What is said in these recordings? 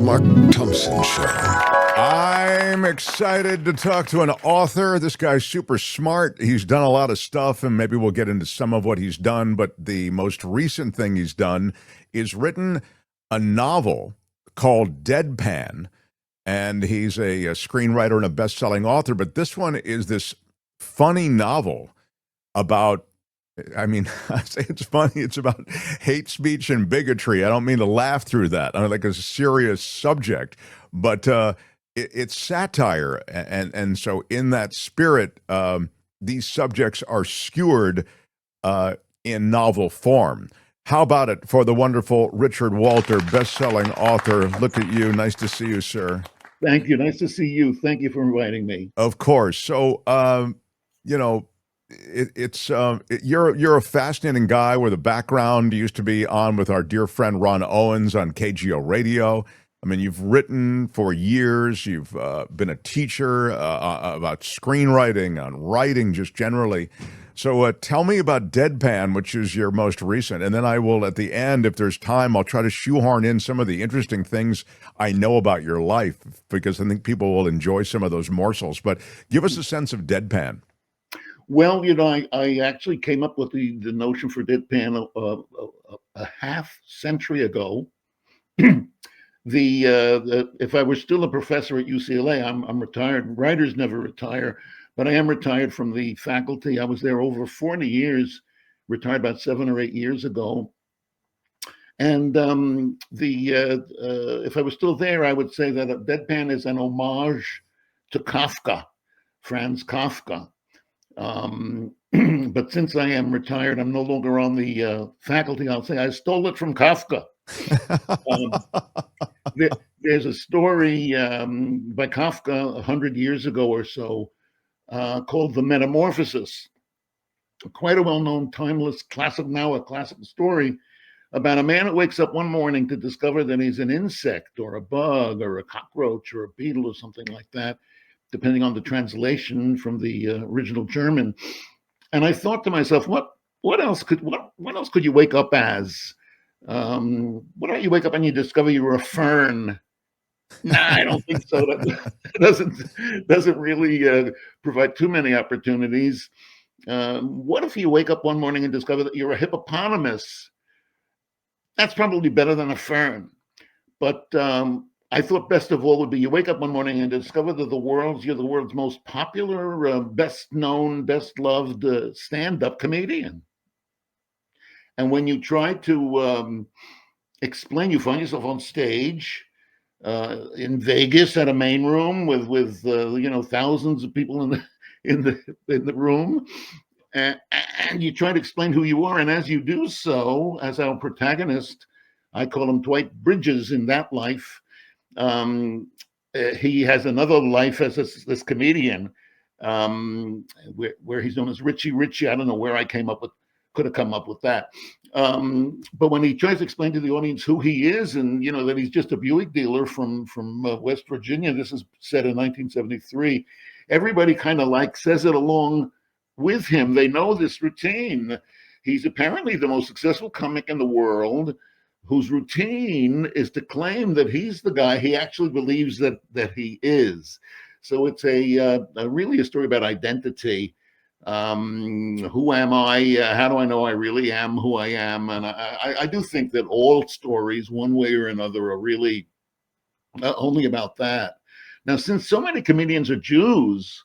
Mark Thompson Show. I'm excited to talk to an author. This guy's super smart. He's done a lot of stuff, and maybe we'll get into some of what he's done. But the most recent thing he's done is written a novel called Deadpan, and he's a screenwriter and a best-selling author. But this one is this funny novel about, I mean, I say it's funny. It's about hate speech and bigotry. I don't mean to laugh through that. I mean, like a serious subject, but it's satire, and so in that spirit, these subjects are skewered in novel form. How about it for the wonderful Richard Walter, best-selling author? Look at you. Nice to see you, sir. Thank you. Nice to see you. Thank you for inviting me. Of course. So, you know, you're a fascinating guy with a background. You used to be on with our dear friend Ron Owens on KGO Radio. I mean, you've written for years. You've been a teacher about screenwriting, on writing just generally. So tell me about Deadpan, which is your most recent. And then I will, at the end, if there's time, I'll try to shoehorn in some of the interesting things I know about your life, because I think people will enjoy some of those morsels. But give us a sense of Deadpan. Well, you know, I actually came up with the notion for Deadpan a half century ago. If I were still a professor at UCLA, I'm retired. Writers never retire, but I am retired from the faculty. I was there over 40 years, retired about 7 or 8 years ago. And if I was still there, I would say that Deadpan is an homage to Kafka, Franz Kafka. But since I am retired, I'm no longer on the faculty. I'll say I stole it from Kafka. There's a story by Kafka 100 years ago or so called The Metamorphosis, quite a well-known, timeless classic, now a classical story about a man who wakes up one morning to discover that he's an insect or a bug or a cockroach or a beetle or something like that, depending on the translation from the original German. And I thought to myself, what else could you wake up as? What about you wake up and you discover you were a fern? Nah, I don't think so. That doesn't really provide too many opportunities. What if you wake up one morning and discover that you're a hippopotamus? That's probably better than a fern. But I thought best of all would be you wake up one morning and discover that you're the world's most popular, best known, best loved stand-up comedian. And when you try to explain, you find yourself on stage in Vegas at a main room with thousands of people in the room, and you try to explain who you are. And as you do so, as our protagonist, I call him Dwight Bridges in that life. He has another life as this comedian, where he's known as Richie. I don't know where I could have come up with that. But when he tries to explain to the audience who he is, and that he's just a Buick dealer from West Virginia, this is said in 1973, everybody kind of says it along with him. They know this routine. He's apparently the most successful comic in the world, whose routine is to claim that he's the guy he actually believes that he is. So it's really a story about identity. Who am I? How do I know I really am who I am? And I do think that all stories, one way or another, are really only about that. Now, since so many comedians are Jews,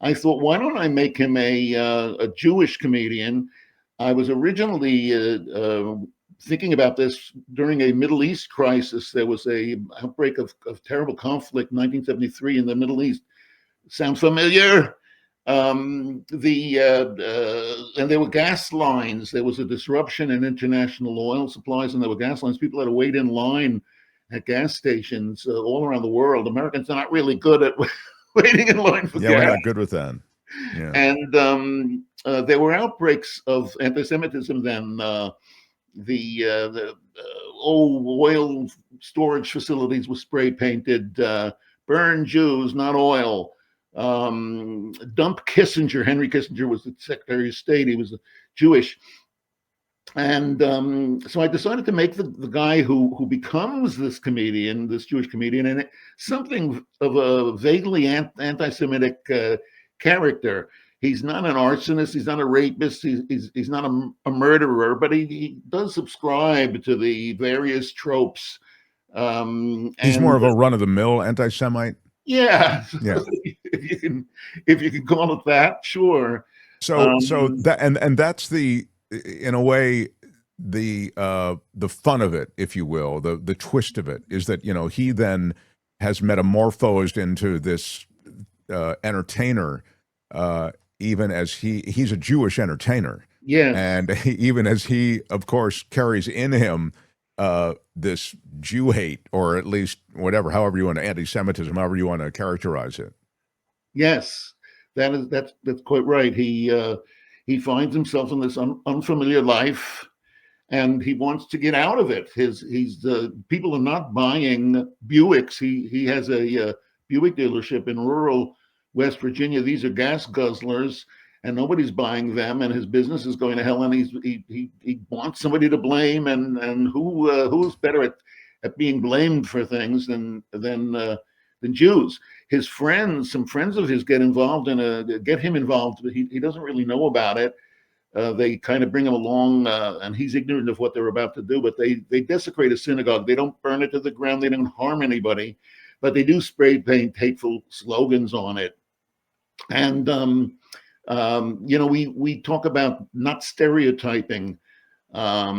I thought, why don't I make him a Jewish comedian? I was originally thinking about this during a Middle East crisis. There was a outbreak of terrible conflict in 1973 in the Middle East. Sound familiar? And there were gas lines. There was a disruption in international oil supplies, and there were gas lines. People had to wait in line at gas stations all around the world. Americans are not really good at waiting in line for gas. Yeah, we're not good with that. Yeah. And there were outbreaks of anti-Semitism then. The oil storage facilities were spray painted, burn Jews, not oil. Dump Kissinger. Henry Kissinger was the Secretary of State. He was Jewish. And so I decided to make the guy who becomes this comedian, this Jewish comedian, and something of a vaguely anti-Semitic character. He's not an arsonist. He's not a rapist. He's not a murderer, but he does subscribe to the various tropes. He's more And of a run-of-the-mill anti-Semite. yeah, Yeah. if you can call it that, sure. So that and that's the, in a way, the fun of it, if you will, the twist of it is that, he then has metamorphosed into this entertainer, even as he's a Jewish entertainer, Yes. and even as he, of course, carries in him this Jew hate, or at least whatever, however you want to, anti-Semitism, however you want to characterize it. Yes, that's quite right. He finds himself in this unfamiliar life, and he wants to get out of it. He's people are not buying Buicks. He has a Buick dealership in rural West Virginia. These are gas guzzlers, and nobody's buying them. And his business is going to hell. And he wants somebody to blame. And who's better at being blamed for things than Jews? His friends, some friends of his, get him involved, but he doesn't really know about it. They kind of bring him along, and he's ignorant of what they're about to do. But they desecrate a synagogue. They don't burn it to the ground. They don't harm anybody, but they do spray paint hateful slogans on it. And we talk about not stereotyping. Not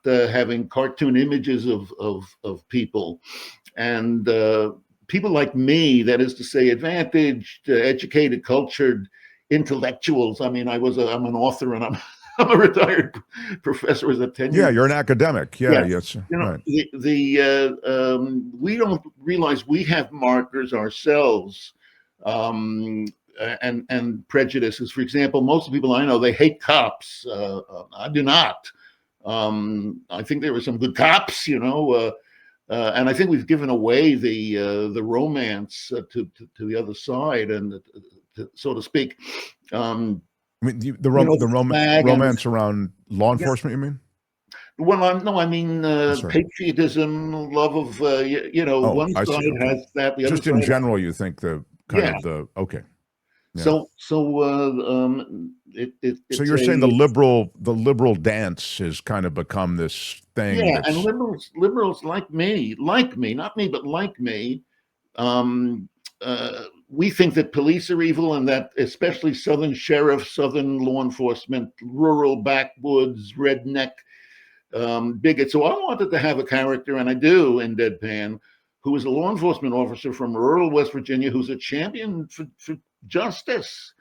having cartoon images of people, and people like me, that is to say, advantaged, educated, cultured intellectuals. I mean, I'm an author, and I'm a retired professor as a tenure. Yeah, you're an academic. Yeah, yes. Right. We don't realize we have markers ourselves, and prejudices. For example, most of the people I know, they hate cops. I do not. I think there were some good cops, and I think we've given away the romance to the other side, and so to speak. I mean, romance around law enforcement, you mean? Well, I mean patriotism, love of one side has that, the other just side in general, you think the kind of the okay. Yeah. So you're saying the liberal dance has kind of become this thing. Yeah, and liberals like me, not me, but like me, we think that police are evil, and that especially Southern sheriffs, Southern law enforcement, rural backwoods, redneck bigots. So I wanted to have a character, and I do in Deadpan, who is a law enforcement officer from rural West Virginia, who's a champion for justice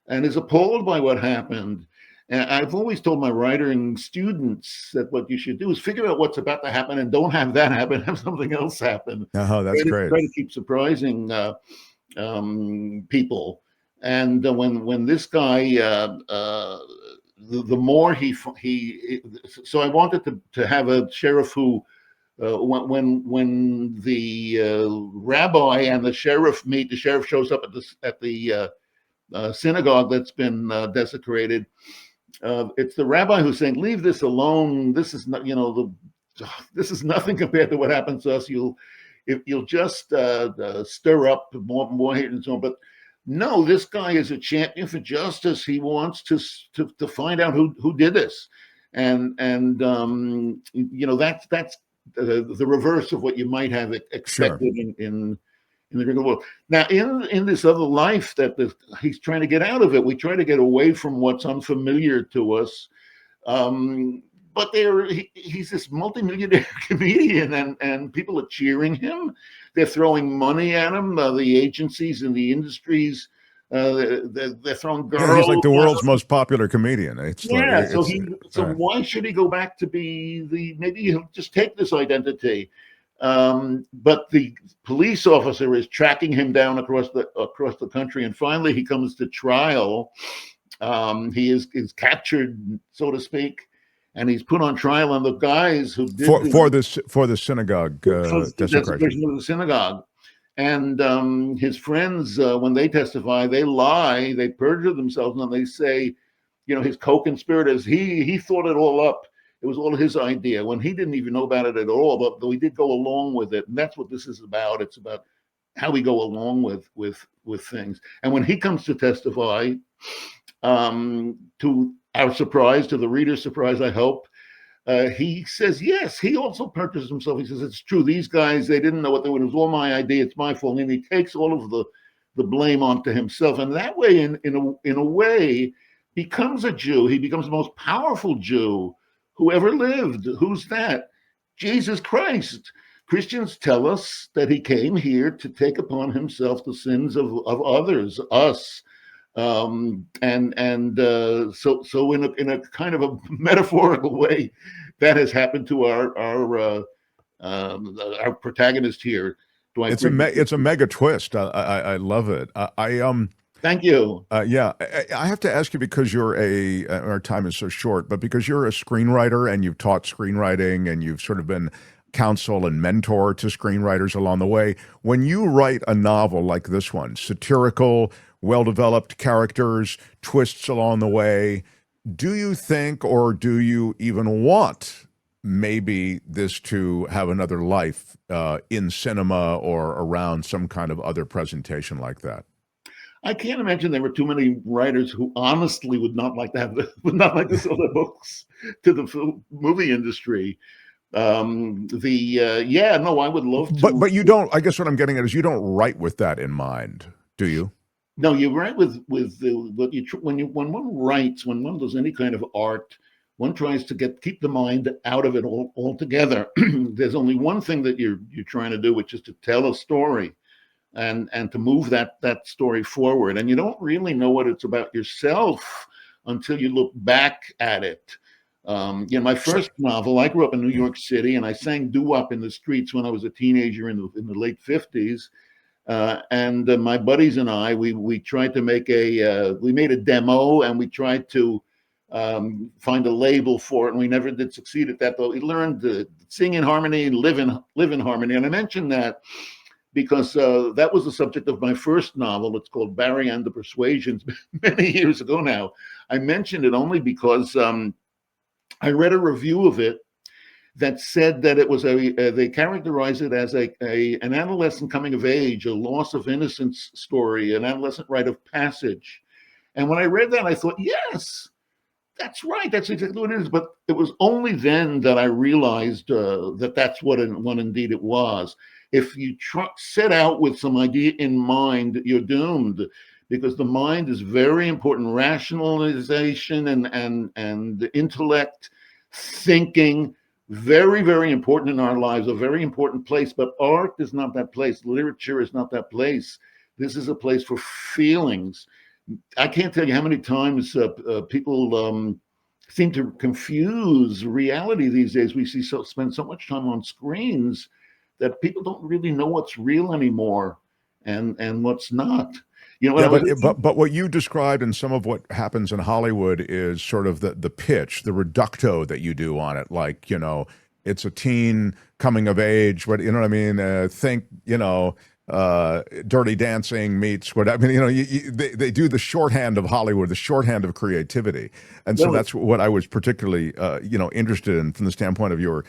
and is appalled by what happened. And I've always told my writing students that what you should do is figure out what's about to happen, and don't have that happen, have something else happen. Oh, that's great. Try to keep surprising people. And when this guy, the more so I wanted to have a sheriff who, when the rabbi and the sheriff meet, the sheriff shows up at the synagogue that's been desecrated. It's the rabbi who's saying, "Leave this alone. This is not, this is nothing compared to what happens to us. You'll just stir up more hate and so on." But no, this guy is a champion for justice. He wants to find out who did this, and that's the reverse of what you might have expected in the regular world. Now, in this other life that he's trying to get out of it, we try to get away from what's unfamiliar to us. But he's this multimillionaire comedian, and people are cheering him. They're throwing money at him. The agencies and the industries, they're throwing girls. Yeah, he's like the world's most popular comedian. So why should he go back to be maybe he'll just take this identity. But the police officer is tracking him down across the country, and finally he comes to trial. He is captured, so to speak, and he's put on trial. And the guys who did for the synagogue desecration of the synagogue, and his friends, when they testify, they lie, they perjure themselves, and they say, his co-conspirators. He thought it all up. It was all his idea when he didn't even know about it at all, but we did go along with it. And that's what this is about. It's about how we go along with things. And when he comes to testify, to our surprise, to the reader's surprise, I hope, he says, yes, he also purchased himself. He says, it's true. These guys, they didn't know what they were. It was all my idea. It's my fault. And he takes all of the blame onto himself. And that way, in a way, becomes a Jew. He becomes the most powerful Jew who ever lived. Who's that? Jesus Christ. Christians tell us that he came here to take upon himself the sins of others, us. So in a kind of a metaphorical way, that has happened to our protagonist here. It's a mega twist. I love it. Thank you. Yeah, I have to ask you because our time is so short, but because you're a screenwriter and you've taught screenwriting and you've sort of been counsel and mentor to screenwriters along the way, when you write a novel like this one, satirical, well-developed characters, twists along the way, do you think, or do you even want maybe this to have another life in cinema or around some kind of other presentation like that? I can't imagine there were too many writers who honestly would not like to sell their books to the movie industry. I would love to. But you don't. I guess what I'm getting at is you don't write with that in mind, do you? No, you're right. When one writes, when one does any kind of art, one tries to keep the mind out of it altogether. There's only one thing that you're trying to do, which is to tell a story. And to move that story forward. And you don't really know what it's about yourself until you look back at it. My first novel, I grew up in New York City, and I sang doo-wop in the streets when I was a teenager in the late 50s. And my buddies and I, we tried to make we made a demo, and we tried to find a label for it, and we never did succeed at that. But we learned to sing in harmony and live in harmony. And I mentioned that because that was the subject of my first novel. It's called Barry and the Persuasions, many years ago now. I mentioned it only because I read a review of it that said that it was they characterized it as an adolescent coming of age, a loss of innocence story, an adolescent rite of passage. And when I read that, I thought, yes, that's right. That's exactly what it is. But it was only then that I realized that that's what indeed it was. If you set out with some idea in mind, you're doomed, because the mind is very important. Rationalization and intellect, thinking, very, very important in our lives, a very important place. But art is not that place. Literature is not that place. This is a place for feelings. I can't tell you how many times people seem to confuse reality these days. We spend so much time on screens that people don't really know what's real anymore and what's not. But what you described and some of what happens in Hollywood is sort of the pitch, the reducto that you do on it. Like, it's a teen coming of age. What, you know what I mean? Think, Dirty Dancing meets what I mean. They do the shorthand of Hollywood, the shorthand of creativity, and so that's what I was particularly interested in from the standpoint of your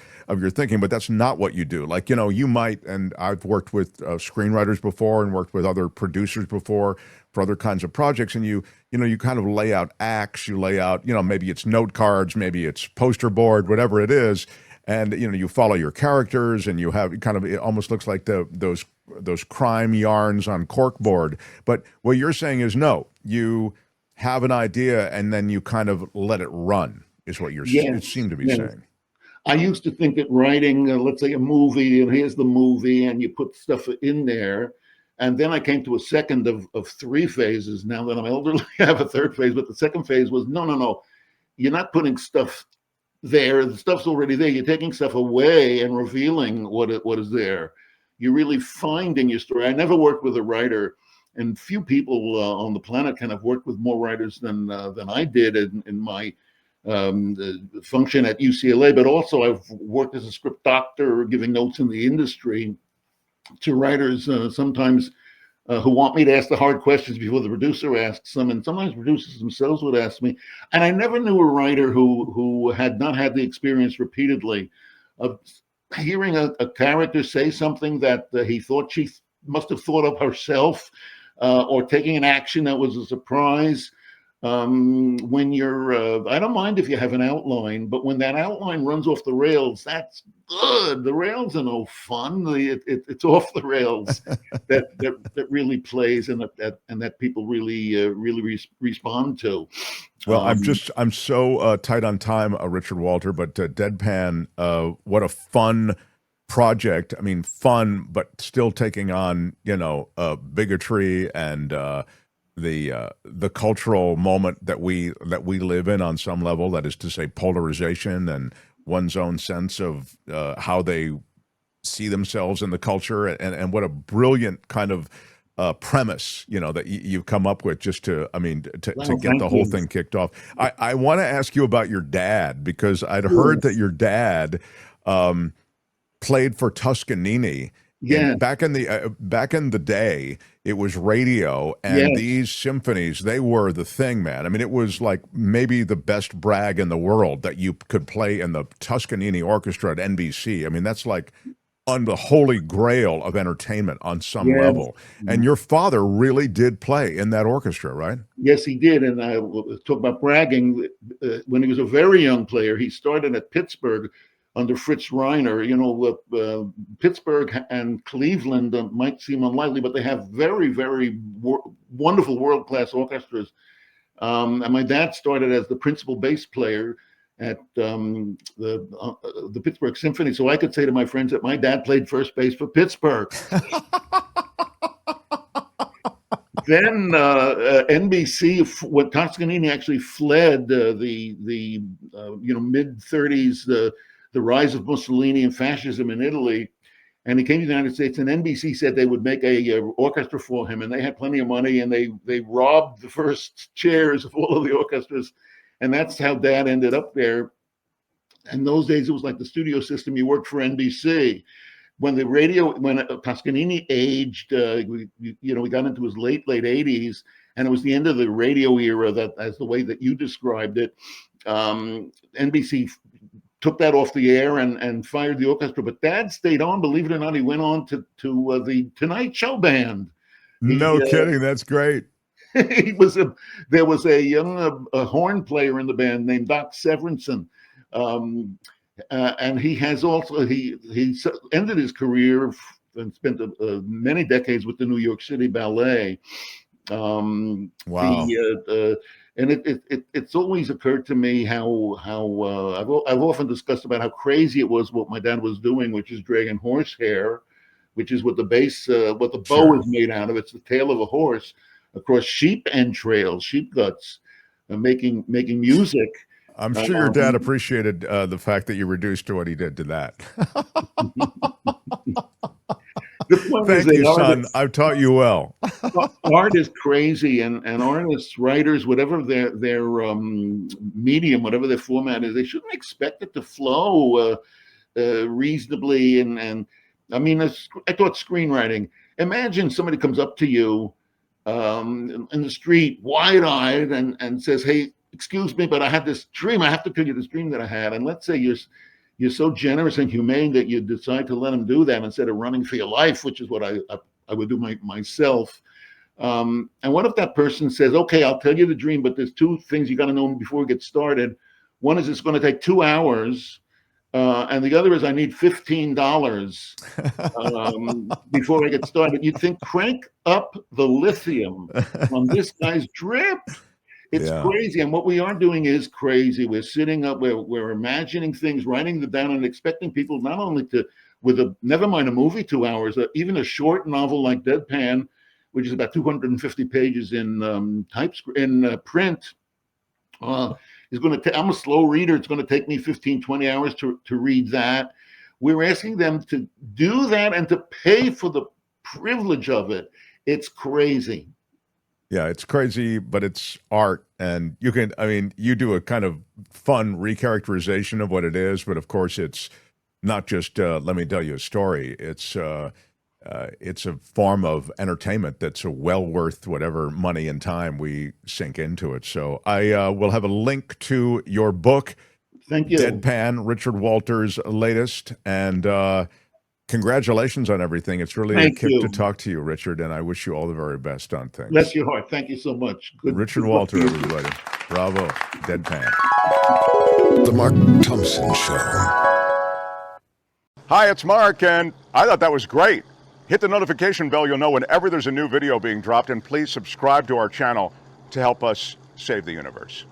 thinking. But that's not what you do. Like you might, and I've worked with screenwriters before and worked with other producers before for other kinds of projects, and you kind of lay out acts, you lay out maybe it's note cards, maybe it's poster board, whatever it is. And you follow your characters, and you have kind of, it almost looks like those crime yarns on corkboard. But what you're saying is no, you have an idea and then you kind of let it run. Is what you seem to be saying. I used to think that writing, let's say a movie, and here's the movie, and you put stuff in there. And then I came to a second of three phases. Now that I'm elderly, I have a third phase. But the second phase was no, you're not putting stuff there. The stuff's already there. You're taking stuff away and revealing what is there. You're really finding your story. I never worked with a writer, and few people on the planet kind of worked with more writers than I did in my function at UCLA. But also I've worked as a script doctor, giving notes in the industry to writers, sometimes who want me to ask the hard questions before the producer asks them, and sometimes producers themselves would ask me. And I never knew a writer who had not had the experience repeatedly of hearing a character say something that he thought she must have thought of herself, or taking an action that was a surprise. When you're, I don't mind if you have an outline, but when that outline runs off the rails, that's good. The rails are no fun. It's off the rails that really plays, and that people really respond to. Well, I'm so tight on time, Richard Walter, but Deadpan, what a fun project. I mean, fun, but still taking on, bigotry and the cultural moment that we live in on some level. That is to say, polarization and one's own sense of how they see themselves in the culture, and what a brilliant kind of premise, that you've come up with just to get the whole thing kicked off. I want to ask you about your dad, because I'd heard that your dad played for Toscanini. Yeah. Back in the day, it was radio, and these symphonies, they were the thing, man. I mean, it was like maybe the best brag in the world that you could play in the Toscanini Orchestra at NBC. I mean, that's like on the holy grail of entertainment on some level. And your father really did play in that orchestra, right? Yes, he did. And I talk about bragging. When he was a very young player, he started at Pittsburgh under Fritz Reiner. Pittsburgh and Cleveland might seem unlikely, but they have very, very wonderful world-class orchestras. And my dad started as the principal bass player at the Pittsburgh Symphony. So I could say to my friends that my dad played first base for Pittsburgh. Then NBC, when Toscanini actually fled the mid-30s, the rise of Mussolini and fascism in Italy, and he came to the United States, and NBC said they would make a orchestra for him, and they had plenty of money, and they robbed the first chairs of all of the orchestras, and that's how Dad ended up there. In those days, it was like the studio system. You worked for NBC. When Toscanini aged, we got into his late 80s, and it was the end of the radio era, that, as the way that you described it. NBC took that off the air and fired the orchestra, but Dad stayed on. Believe it or not, he went on to the Tonight Show band. No kidding, that's great. There was a young horn player in the band named Doc Severinsen. And he has also he ended his career and spent many decades with the New York City Ballet. Wow. And it's always occurred to me how I've often discussed about how crazy it was what my dad was doing, which is dragging horsehair, which is what the bow is made out of. It's the tail of a horse across sheep entrails, sheep guts, making music. I'm sure your dad appreciated the fact that you reduced to what he did to that. Thank you, son. I've taught you well. Art is crazy, and artists, writers, whatever their medium, whatever their format is, they shouldn't expect it to flow reasonably. And I mean, I thought screenwriting. Imagine somebody comes up to you in the street, wide-eyed, and says, "Hey, excuse me, but I had this dream. I have to tell you this dream that I had." And let's say you're so generous and humane that you decide to let him do that instead of running for your life, which is what I would do myself. And what if that person says, "Okay, I'll tell you the dream, but there's two things you got to know before we get started. One is it's going to take 2 hours, and the other is I need $15 before I get started." You'd think, crank up the lithium on this guy's drip. It's crazy. And what we are doing is crazy. We're sitting up, we're imagining things, writing them down, and expecting people not only to, never mind a movie 2 hours, even a short novel like Deadpan, which is about 250 pages in print, is going to I'm a slow reader. It's going to take me 15, 20 hours to read that. We're asking them to do that and to pay for the privilege of it. It's crazy. Yeah, it's crazy, but it's art. And you do a kind of fun recharacterization of what it is, but of course it's not just, let me tell you a story. It's it's a form of entertainment that's well worth whatever money and time we sink into it. So I will have a link to your book, Thank you. Deadpan, Richard Walters' latest, and congratulations on everything. It's really Thank a kick you. to talk to you, Richard, and I wish you all the very best on things. Bless your heart. Thank you so much. Richard good Walter, luck to you. everybody. Bravo. Deadpan. The Mark Thompson Show. Hi, it's Mark, and I thought that was great. Hit the notification bell, you'll know whenever there's a new video being dropped, and please subscribe to our channel to help us save the universe.